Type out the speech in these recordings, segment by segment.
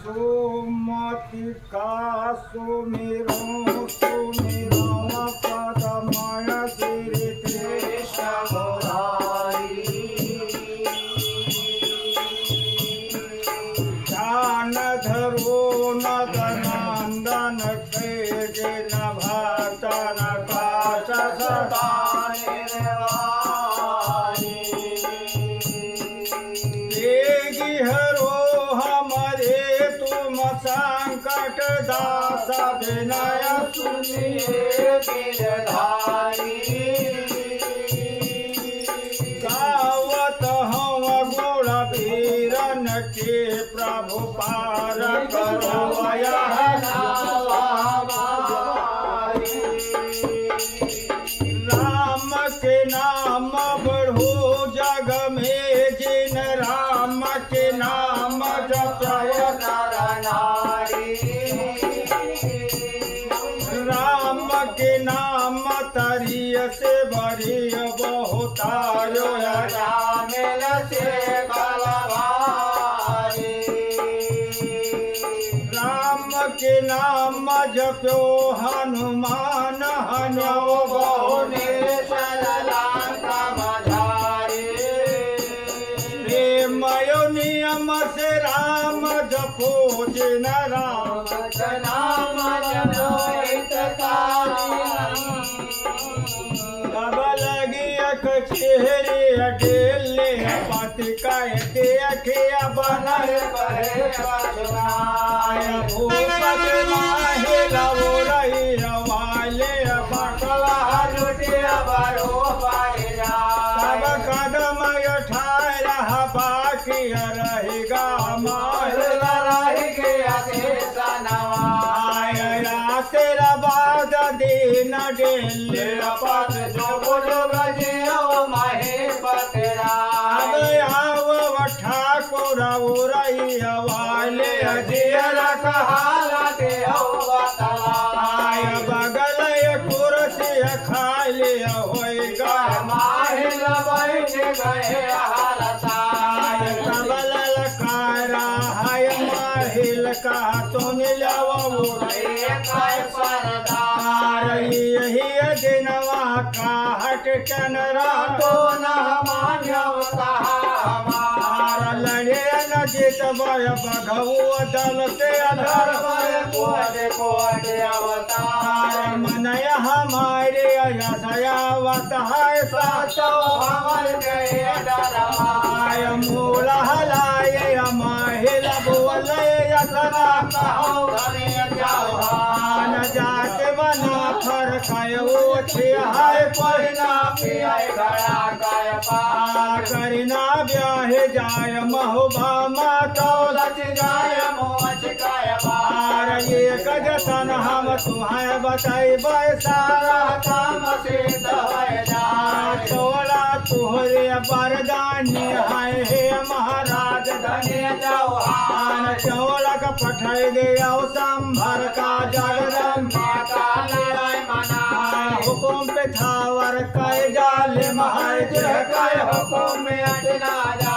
सुमति का सुमिरो सुमिरो पदमय श्री कृष्ण मुरारी ध्यान धरो नंदन के जिन भक्तन काश सदा देगी हरो हमारे तुम संकट दास विनय सुनिए गिरधारी गावत हम गुण वीरन के प्रभु पार करवय राम के नाम बढ़ो जग में जिन राम के नाम जपय नर नारी राम के नाम तरिय से बरिय बहुतारो राम से बलवारी राम के नाम जप्यो हनुमान हनो बहुने नियम से राम जपो जिन राम नाम अब लगी चेहरे अकेले पति का अखिया बनर भूपत माहे लवो रही वाले बकला लुटिया बरो सब कदम उठाया बाकी रहेगा महिला तेरा बाद दिन डेले पद जो बोलो बजियो महे पतरा अब आओ ठाकुर उरई वाले अजियर कहाला के हो आय बगल कुर्सी खाली होएगा माहिल बैठ गए हालता कबल लकारा हाय माहिल का सुन लवो यही दिनवा का हट चनरा तो न हमारा लड़े न जित भय बघऊ दल से अधर अवतार मनय हमारे यशयावत है साचो हमर गए डरवाय मूल हलाय महिल बोले यसना कहो घरे जाओ जात बना फर खायो छे हाय पहिना पियाय घड़ा काय पा करना ब्याह जाय महुबा माता लच जाय मोच काय बार ये गजतन हम तुहाय बताई सारा काम सिद्ध होय जा तोला तुहरे वरदानी हाय हे महाराज धन्य जवान चौलक पठाई दे संभर का जगदम्बा का लड़ाई मना हुकुम पे थावर कय जाले महाय जय कय हुकुम में अटना जा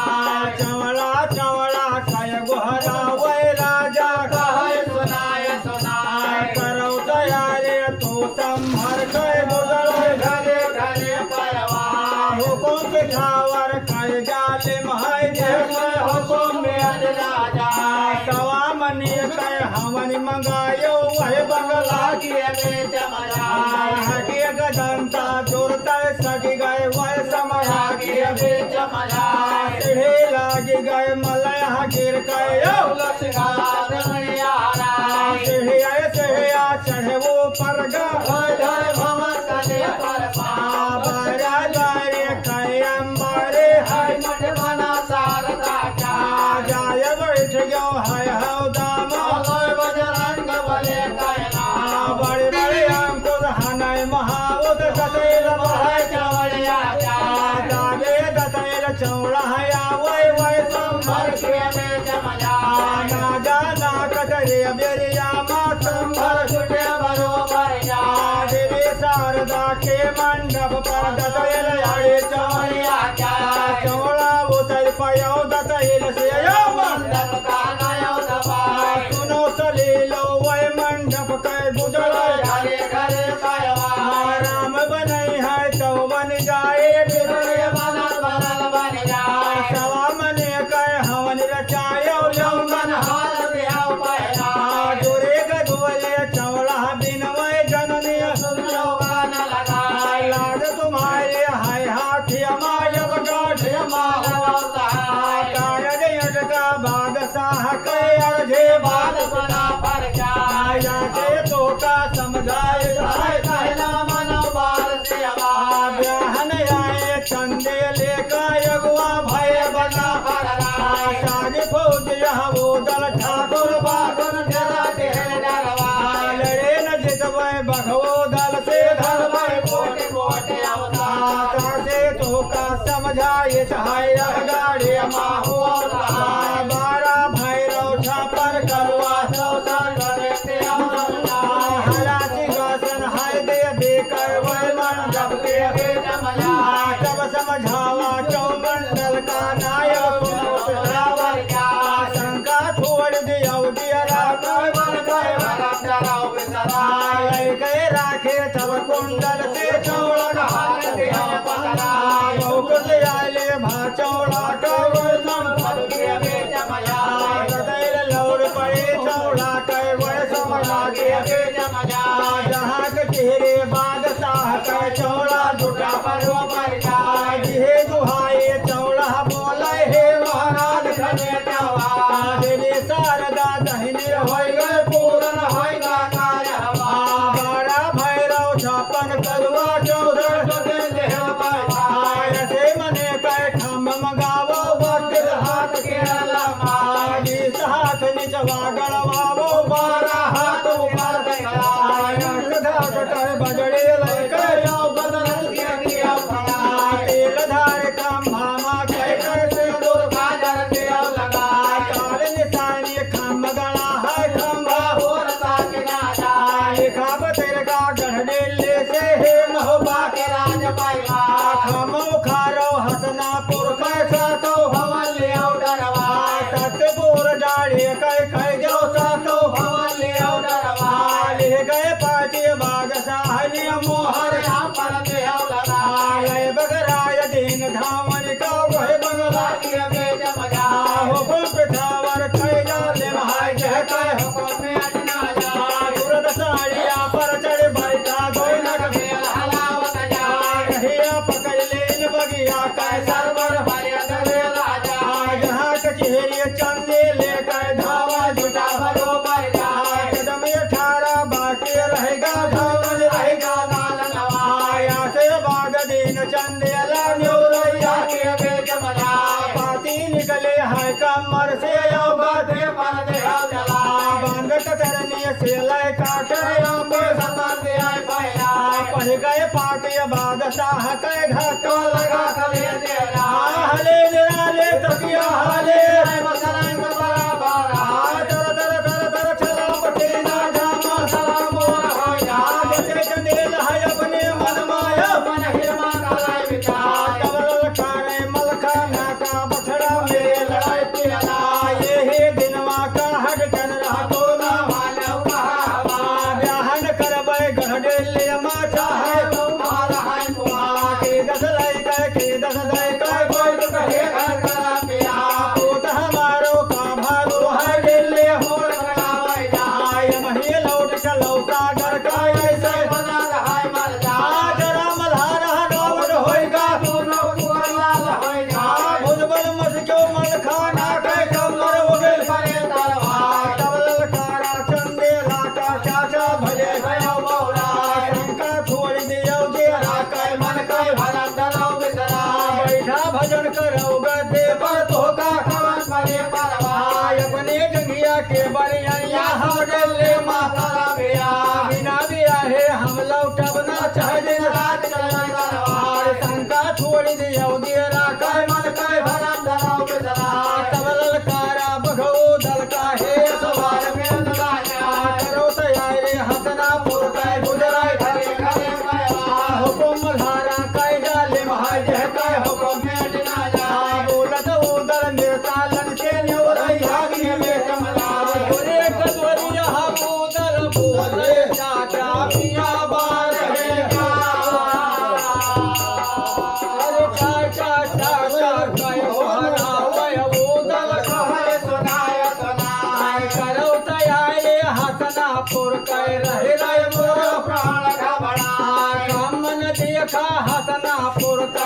चवड़ा चवड़ा कय गोहरा वै राजा कहे सुनाय सुनाय करो तैयारी तो संभर कय गुजर घरे घरे परवा हुकुम पे थावर कय जाले महाय जय कय हुकुम में अटना जा सवा मनी कय हवन मंगायो वह बंगला किए में जमरा हकिए गदंता जोरता सगी गए वह समया किए में जमरा सीढ़े लागी गए मलय हकीर कयो लसगार मणियारा सीढ़िया चढ़े वो पर गए भवन कले पर बाबरा जाए कयंबरे हाय मठ बना सारदा का जाय बैठ गयो हाय हौ दामा बजरंग बले कहना बड़े बड़े अंकुर हनय महाउद दतैल महाय चवड़िया जागे दतैल चौड़ा हया वै वै संभर के में जमजा ना जाना कतरे बेरिया मा संभर छुटे बरोबर जा देवी शारदा के मंडप पर दतैल आए चौड़िया चौड़ा उतर पयो दतैल से यो मंडप का नयो दबाए जाए बिगड़े बनल बनल बन जाए सवा मने कह हवन रचायो यौवन हाल बिहाव पहला जोरे गदोले चौड़ा बिनवय जननी सुनो गान लगा लाड तुम्हारे हाय हाथी मायब गाठे मालवता कारज यटका बादशाह कै अर्धे बाल बना पर जाया के तो का समझाए जाए कहना मनो बाल से ब्याहन आए चंदे लेकर अगुआ भय बना साज फौज वो दल ठाकुर बागन डरा डरवा लड़े न जितवे बघवो दल से धरवे कोट कोट अवतार से तो का समझाए चाहे गाड़े माहो बारा भैरव छापर करवा हरा सिंहासन हाय दे बेकर वर्मन जब के तब समझावा चौमंडल का नायक शंका छोड़ दिया गए राखे तब कुंडल से चौड़ा आले भा चौड़ा लौड़ पड़े चौड़ा कह जहाँ के चेहरे बादशाह कह चौड़ा झूठा पर्व पर जिहे दुहाए चौड़ा बोले हे महाराज खने तेरे शारदा दहिने होय गए पूर्ण होय गा कार्य बारा भैरव छापन करुआ चौधर ऐसे मने कह खम मंगावो वक्त हाथ के हाथ निचवा गड़वावो बारा हाथ ऊपर बजड़े लेकर तेल धार काम भामा कहकर सिंदूर काजर दिया लगा काल निशानी खम गड़ा है खम्भा हो रता के नाजा लिखा बतेर का गढ़डेले से हे नहोबा के राज पाइला खम उखारो हसनापुर कैसा तो भवन ले डरवा सतपुर डाढ़े कह जाओ सा तो भवन ले डरवा ले गए पाटी बादशाह मोहर पर देव लगा बगराय दिन धामन का वह बंगला के बेच मजा हो पिठावर कह जाले महाय जह कह हुक्म में अटना जा तुरंत साड़िया पर चढ़ बैठा दोनक भेल हलावत जा कहिया पकड़ लेन बगिया कह सरवर भरे दले राजा जहाँ कचहरी चंदे लेकर धावा जुटा बरोबर जा कदम 18 बाकी रहेगा धावन रहेगा दिन चंदेला न्योरैया के बेच मजा पाती निकले है कमर से बाधे पर देहा जला बांध कतरनी से लय काटे सतर दे पहला पढ़ गए पाटी बादशाह के धक्का लगा कले देला हले निराले तकिया हले मसरंग बराबर तर तर तर तर चला पटेना जामा सलाम हो जा बचे चंदेल है अपने मन माया मन हिरमा कवल खाने मलखाना का बछड़ा में लड़ाई पिला ये दिनवा का हट कर रहा तो ना मालव कहा ब्याहन करबे गढ़डेले माचा है तुम्हारा है कुआ के दस लाई के दस दई का कोई कहे घर करा पिया पूत हमारो का भारो है डेले हो लगावे जाए मही लौट चलो सागर का ऐसे बना रहा है मर जा जरा मल्हारा रावण होएगा भुजबल मत क्यों मल खाना कह कमर उगल परे तलवार तबल कारा चंदेला का चाचा भले गया मौला शंका छोड़ दियो जेरा कह मन कह भला डरो बिसरा बैठा भजन करो गदे पर तो का खवन परे परवाय अपने जंगिया के बरिया हम डले माता बिया बिना बिया है हम लौटब ना चाह दिन रात चलन दरबार शंका छोड़ दियो जेरा कह मन कह भला डरो बिसरा तबल कारा बघो दल का है सवार में लगाया करो तैयारी हसनापुर कह गुजराई घरे घरे हुकुम मल्हारा कह डाले महाजह कह हुकुम में डिना जा बोलत उदल निर्तालन से न्योरैया के बेच मला गोरे कदवरिया उदल बोले चाचा पिया बार है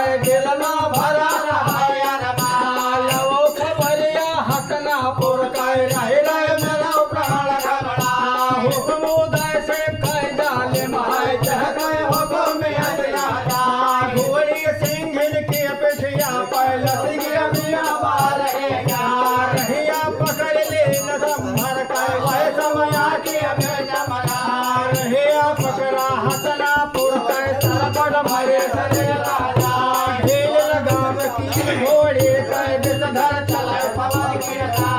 काय दिल ना भरा लवो खबरिया हसनापुर काय राहिला मेरा प्राण घबरा हुक्म उदय से काय जाले माय जह काय हुक्म में अजला घोड़ी सिंघिल के पेशिया पैल सिंगिया मिया बार रहिया पकड़ ले न संभर काय वह समया के जमना रहिया पकड़ा हसनापुर काय सरबड़ भरे सरे राजा ढेल लगाम की घोड़ी काय विषधर चले पवन गिरता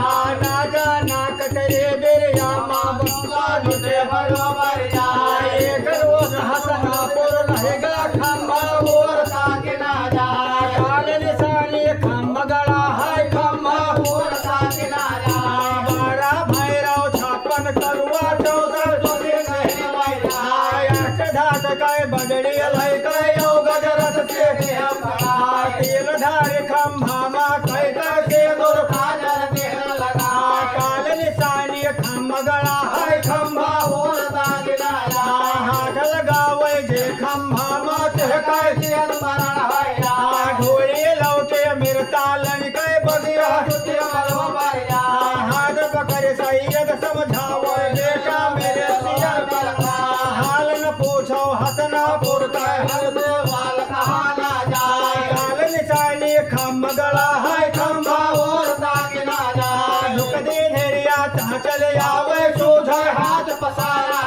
ना जाना कतरे बिरिया माँ बंगा जुटे बरोबर जाए एक रोज हसनापुर रहेगा खम्बा और ताके ना जाए काल निशानी खम्बा गड़ा है खम्बा और ताके ना जाए बारा भैरव छापन करुआ चौदर चौदे कहने वाला धात काय बदड़ी लय काय गजरत से तेल धार खम्भा मा कई के दूर खाजर देह लगा काल निशानी खम्भा गड़ा है खम्भा और दागिना हाथ लगावे जे खम्भा मा तेह काय तेल मरण है घोड़ी लौटे मिरता लन कई बगिया तुझे मलवा मारिया हाथ पकड़ सैयद समझावे बेटा मेरे सिया पर हाल न पूछो हसनापुर का हर वाल कहा ना जाए काल निशानी खम्भा गड़ा है खम्भा और दागिना जाए झुक दे धेरिया तहाँ चले आवे सोझा हाथ पसारा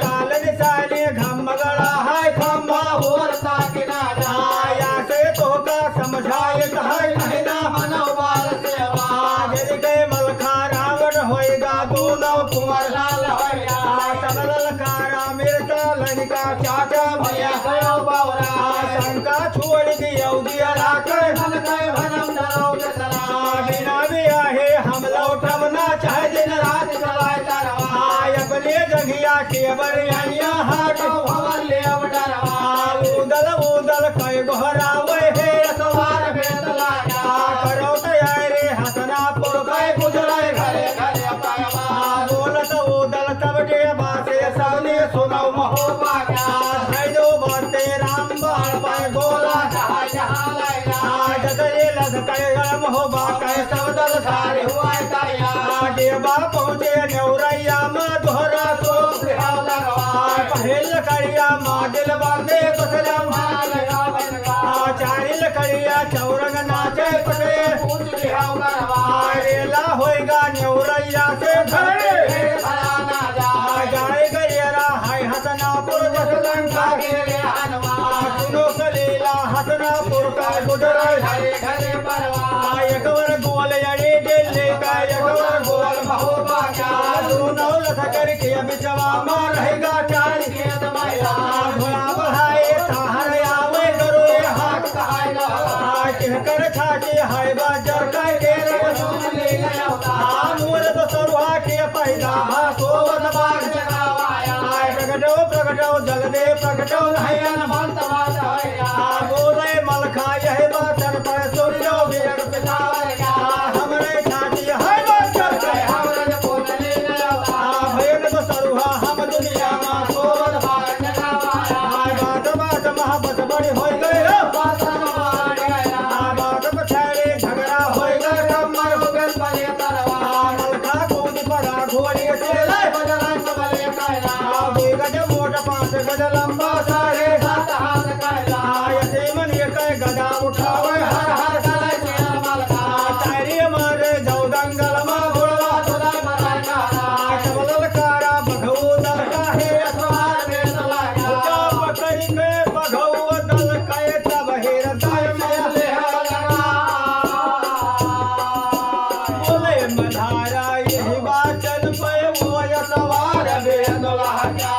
काल निशानी खम्भा गड़ा है खम्भा और दागिना जाए से तो का समझाए कहे कहना मनोबाल सेवा गिर गए मलखा रावण होएगा दोनों कुंवर लाल होएगा सबल ललकारा मिर्ता लनिका चाचा भैया गयो बावरा शंका छोड़ दिया दिया राकर हम गए भनम डराओ जसला बिना बिया है हम लौटब ना चाहे दिन रात चलाए तरवा अपने जगिया के बरिया हाथ भवन ले अब डरवा उदल कई गोहरावे है सवार भेद लाया करो तैयारी हसनापुर कई गुजरे घरे घरे पावा बोलत उदल तब के बासे सबने सुनो महोबा क्या जो बरते राम बाल पर गोला जहाँ जहाँ लगा जतरे लग कई गरम होबा कई सब दल सारे हुआ ताया देवा पहुँचे नेवरैया माँ दोहरा तो बिहाव लगवा पहल करिया माँ दिल बांधे कुसला माल चारिल करिया चौरंग नाचे पटे पूछ बिहाव करवा रेला होएगा नेवरैया से घरे जाए गैरा हाय हसनापुर जसलंका घेरे हनुमा सुनो कलीला हसनापुर का गुजरा घरे घरे परवा एक वर गोल अड़े डेले का एक वर गोल महोबा का दोनों लथ करके बिचवा मार रहेगा चार खेत मैला घोड़ा बढ़ाए ताहर आवे करो हाथ कहाय कहकर छाके हाय बाजार का घेरे सुन ले गया मोर तो सरवा के पैदा सोवत बाग जगावाया प्रगटो जल दे प्रगटो नयन मंत वाया बोले मलखा यह बातर पर सूर्यो वीर पितावया हमरे छाती है बातर के हमरे बोलले गया भयन तो सरुहा हम दुनिया में सोवत बाग जगावाया बात मोहब्बत बड़ी हो गई बात मार गया बात पछाड़े झगड़ा हो गया कमर हो गल बले तरवा मलखा कूद पड़ा घोड़ी से ले बजरंग बले कहला गज मोट 5 गज लंबा साढ़े 7 हाथ कहला ऐसे मन ये कह गदा उठावे हर हर गले से मलखा तारी मारे जाऊ दंगल मा घोड़वा सदा मराय कारा सबल कारा बघौ दल का है असवार में लगा उठा पकड़ के बघौ दल के तब हेर दाय में ले लगा बोले मधारा यही बाचन पे वो सवार वेद लगा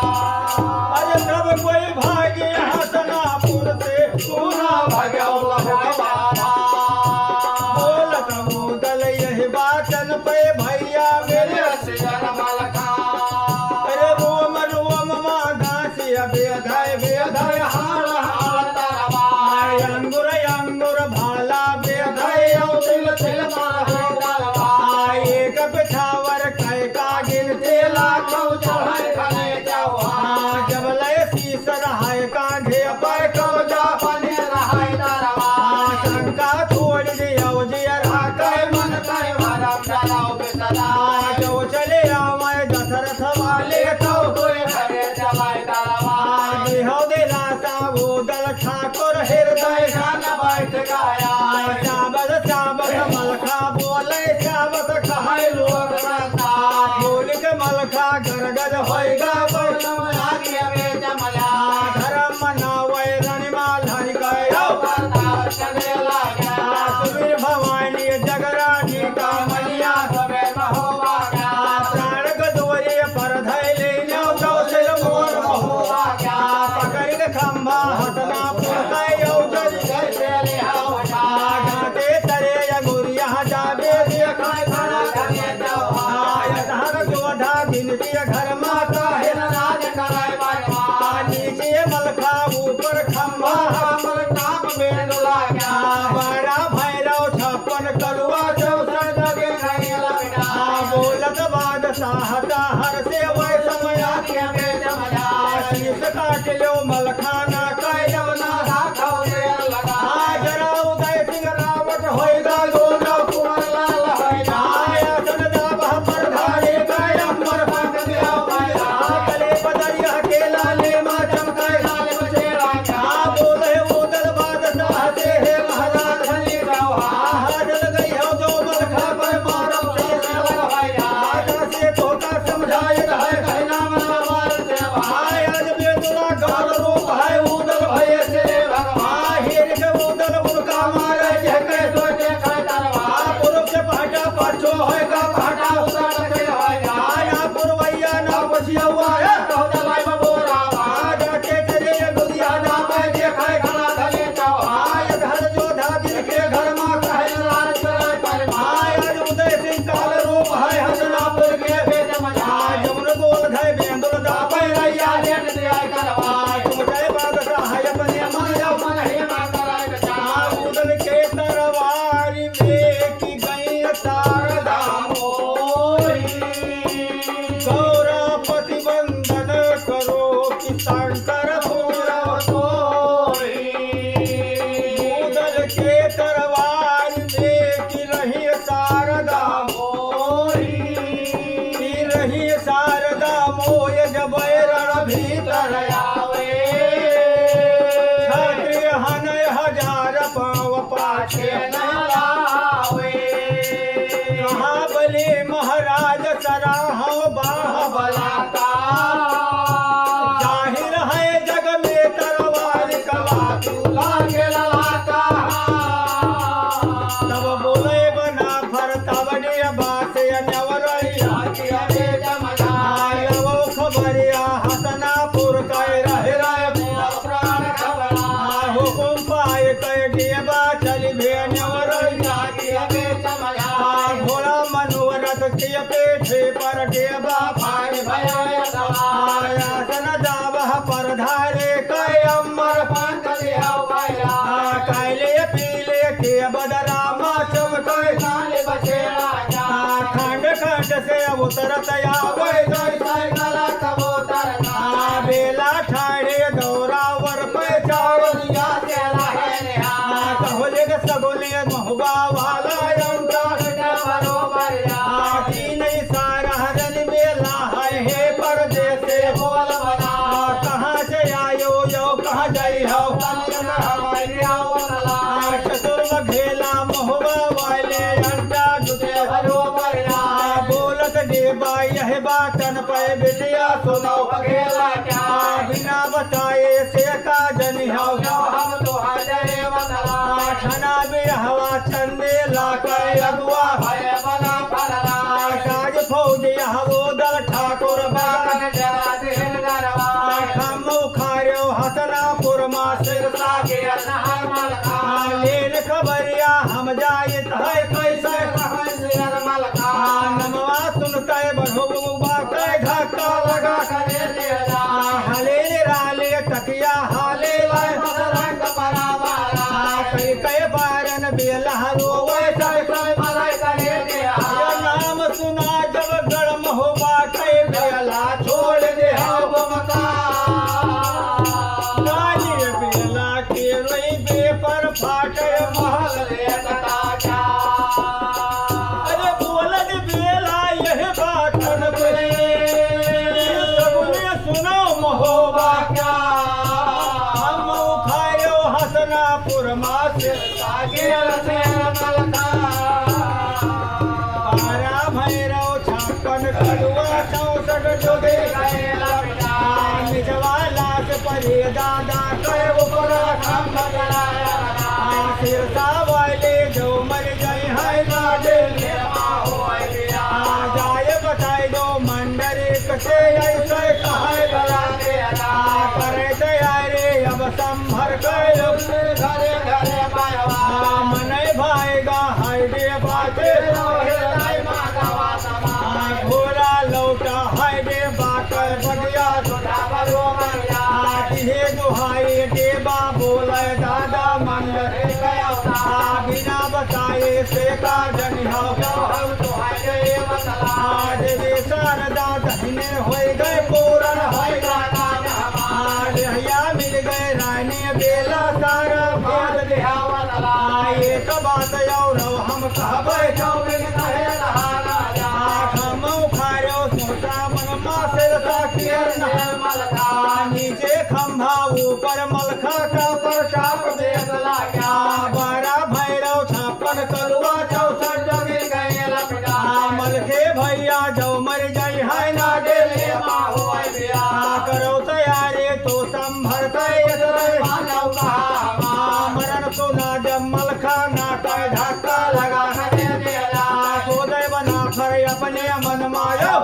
अरे सब कोई भागे हसनापुर से पूरा भगव लहबारा बोलत मुदल यही बाचन पे भैया मेरे सिर मलखा अरे रोम रोम माँ घासी बेधाय हाल हाल तरवा अंगुर अंगुर भाला बेधाय दिल दिल माहे दलवा एक पिछावर कह का गिनते लाखों चढ़ाए खने जब लय शीस रहाय कांधे पर कौजा बने रहाय दरा गाया शाबत शाबत मलखा बोले शाबत खाए लोग करता बोल के मलखा गरगद होएगा बोलम लागे में जमला धर्म मनावे रणिमा धरि गयो करता चले लागा सुबीर भवानी जगरानी का मलिया सबे महोबा क्या प्राण गदोरे पर धैले न्यो कौशल मोर महोबा क्या पकड़ के खंभा हसना पुरकायो जल जैसे ले हवटा घाटे तरे अंगुरिया जाबे देखा खड़ा करे जवा आय धार जोधा गिनती घर माता है राज कराय बनवा नीचे मलखा ऊपर खंभा हमर नाम बेंड लागा बड़ा भैरव छप्पन करुआ चौसठ लगे नहीं लगना बोलत बादशाह हर से वै समय लागे में जमला शीश काट लो मलखाना कह जवना खौरे लगा जरा उदय सिंह रावत होएगा दोनों कुंवर लाल होइना आया सन दाबह पर धारे गए अमर पंग दिया भाईरा गले बदरिया के लाले माँ चमकाए लाल बचे राजा बोले उदल बादशाह से है महाराज धनी रवा हाजल गई हो जो मलखा पर मारो से लगा भाईरा आजा से धोखा समझाए है कहना मना मार से भाई आज बेदुला गाल रूप है उदल भय से भगवान हिर के उदल उनका मारे जहके सोचे खतरवा पुरुष से पहटा पाछो होएगा पहटा उतर के होइना आया पुरवैया ना पछिया हुआ है तो दलाई बबोरा आजा के तेरे गुदिया ना मैं देखाय खड़ा धनी चौहा आय धर जोधा दिन के घर मां कहे राज करे परमा आय उदय सिंह काल रूप है हसनापुर के भेद मजा जमुन गोल धय बेंदुल दा पैरैया लेट दिया करवा तुम जय बादशाह है अपने माया मन ही ना कराय बचा उदल के तरवार में की गई तारदा मोरी गौरा प्रतिबंधन करो कि शंकर पूरा उदल के तरवार में की रही शारदा की रही शारदा मोय जब रण भीतर क्षत्रिय हनय हजार पाव पाछे कहाँ बले महाराज सराहो बाह जाहिर है जग में तरवार कला तब बोले बना फर तब बासे न्यवरैया आयो खबरिया हसनापुर कह रहे हुकुम पाए कह गेबा चल भे न्यवरैया घोड़ा मनोरथ के पेठे पर गेबा आया सन दाबह पर धारे कह अमर कैले पीले के बदरा मा चमके खंड खंड से उतरत आवे बेला ठाड़े दौरावर पे चावलिया कहोले के सगोले महुबा वाला नहीं सारा हरन मेला है परदेश से कहाँ से आयो यो कहाँ जाई हो चतुर्म घेला महुबा वाले अंडा जुटे बोलत देवा यह बातन पे बिटिया सुनो बिना बताए से का जनी हो ठना भी हवा चंदे ला के अगुआ साज फौज हवो दल ठाकुर खम उखार्यो हसनापुर मा सिरसा लेन खबरिया हम जायत है कैसे नमवा सुनते बढ़ोबा के धक्का लगा हले राले तकिया हाले कई बारन बेला रोवे नाम सुना जब गरम होबा कई बेला छोड़ दे काली बेला के रोई बे पर फाटे महल अरे बोलत बेला यह बातन पे सबने सुनो महोबा क्या हम उखायो हसनापुर मासे बारा भैरव छापन कलुआ 64 जोगे निजवालास परे दादा कय ऊपर सिरसा वाले जो मर गए है लाडे जाय बताए दो मंडर कसे ऐसे कहे करे तैयारी अब संभर गए मन भाएगा हाय दे बाते घोड़ा लौटा हाय दे बाकर बढ़िया हे दुहाई देवा बोले दादा मंडर बिना बताए से का जनिहा देवी शारदा दहिने हो गए पूरण हया मिल गए रानी बेला सारा भेद ये तो बात और हम कहबे हम खायो सोचा मन से नीचे खंभा ऊपर मलखा का प्रताप बारा भैरव छापन कलुआ 64 जगे मलखे भैया जो मर जाई है ना डेले करो तैयारी तो संभर मरण तो ना जब मलखा ना कर धक्का लगा सोदय बना कर अपने मन मायो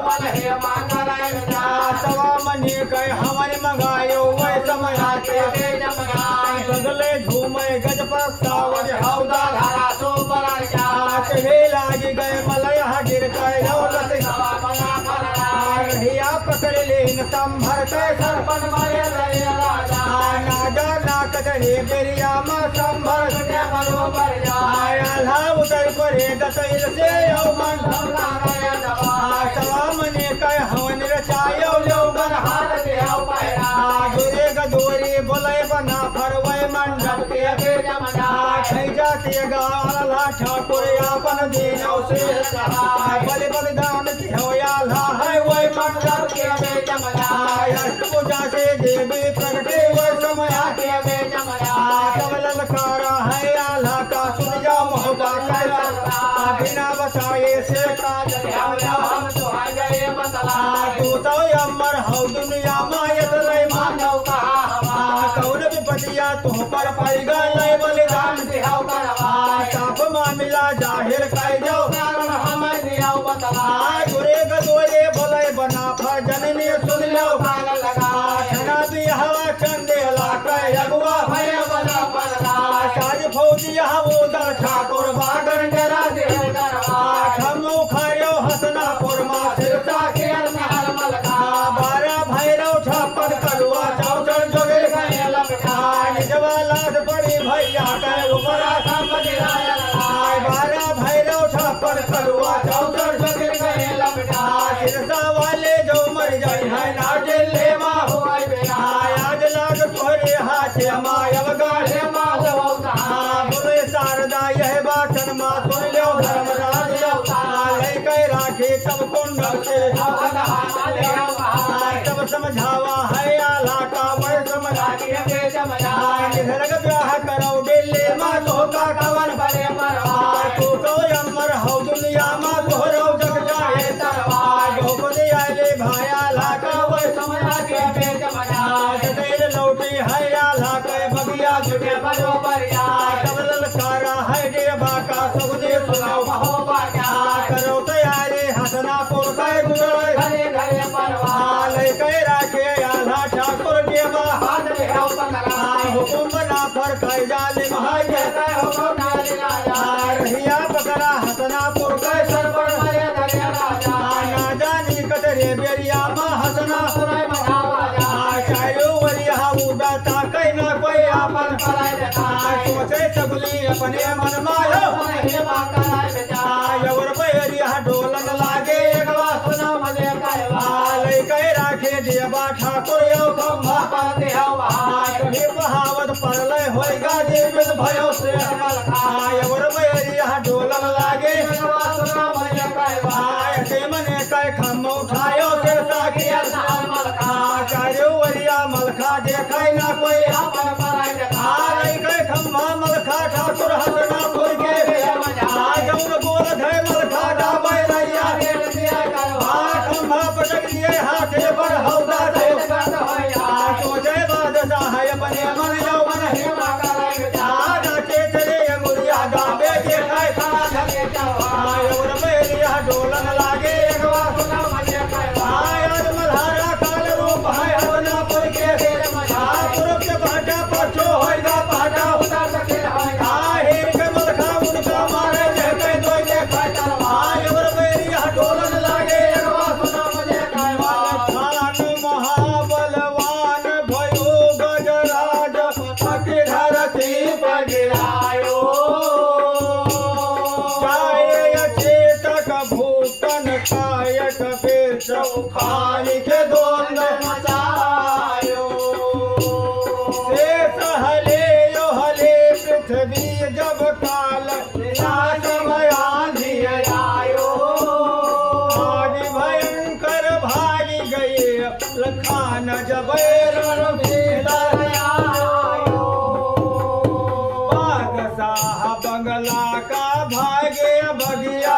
सवा मनी कह हमारे मंगायो वह समय बगले झूमे गजपत सावज हौदा चढ़े लाग गए मलया गिर गए रहिया पकड़ ले संभर सरपन नाजा नाकत रे बेरिया में संभर आया उदय परे दतैल से यौवन सवा मने कह हवन रचायो यौवन गुरे गदोरी बोले बना फरवै मंडप खैजा के गाला ठाकुर अपन दीनौ से बलि बलिदान होया ला है वै मंडप पूजा से देवी प्रगटे वै समय ललकारा है आल्हा का सुन जा मोहबा बिना बताए से काज तू तो अमर हौ दुनिया मायत रे मानव कौन विपतिया तुह पर पाई गए बलिदान साफ मामला जाहिर कर जाओ गुरे गदोरे बोले बना फर जननी सुन लो छना भी हवा चंदे लाका अगुआ साज फौजी वो दर ठाकुर बागर डरा हम खायो हसनापुर मा सिरसा बारा भैरव छापन कलुआ 64 जोगे निजवालास पड़ी भैया कह ऊपर बारा भैरव छापन कलुआ 64 जोगे सिरसा वाले जो मर जाए है ना जेले आज लाग तोरे हाथ मायव गाढ़े बोले शारदा यह बाचन मा सुन लो धर्मराज कह राखे तब कुंडल से तब समझावा है आला का वह समझा ब्याह करो दिल्ली मा तो का कवन तू तो अमर हो दुनिया मा तोहरो जग जाए द्रौपदी आले भाया ला का वह समझा लौटी है आला के बगिया जुटे तब ललकारा है देवा का सब दे सुनाओ करो तैयारी हसनापुर का गुजर कह राखे आल्हा ठाकुर देवा हुकुम बना पर कह जाले रहिया पकड़ा हसनापुर का सरपर ना जानी कतरे बेरिया मा हसना चारो वरिया उदाता कह ना कोई आपन सोचे सगली अपने मन मायो यवर बैरिया डोलन लागे एकवा सुना मजे कह राखे देवा ठाकुर यो खंभा कभी बहावत परलय होएगा जीवित भयो से यवर बैरिया डोलन लागे के मने कह खम उठायो सिरसा किया चारो वरिया मलखा देखाई ना कोई कह खम्भा मलखा ठाकुर पानी के द्वंद मचायो शेष हले यो हले पृथ्वी जब काल समय आंधी आयो आगे भयंकर भागी गए लखान जब भीतर आयो बादशाह बंगला का भागे भगिया